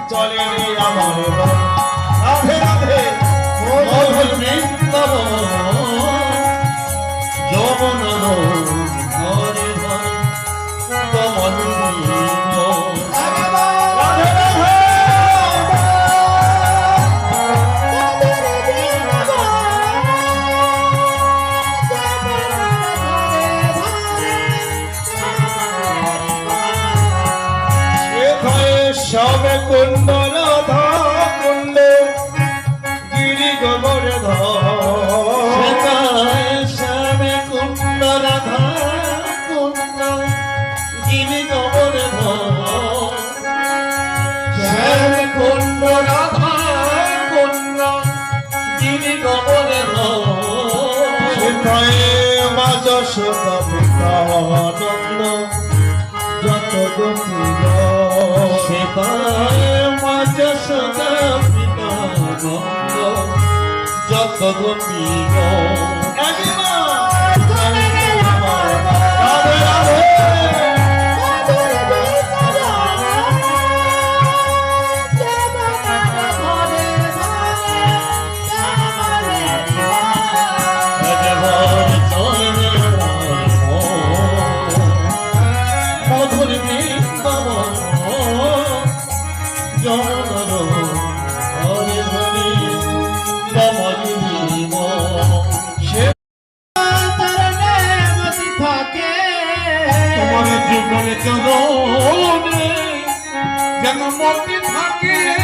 চলে রে আমার রাধে রাধে মধুর বৃন্দাবন যমুনা ঘরে ঘরে কমল সবে কুণ্ড রাধা কুণ্ড গিরি গোবরে শ্যামে কুণ্ড রাধা কুণ্ড গিরি গোবরে শ্যামে কুণ্ড রাধা কুণ্ড গিরি গোবরে মা যশোদা পিতা নন্দ যত গোপীর সেবায় মা যশোদা পিতা নন্দ যত গোপীর যেন মতি থাকে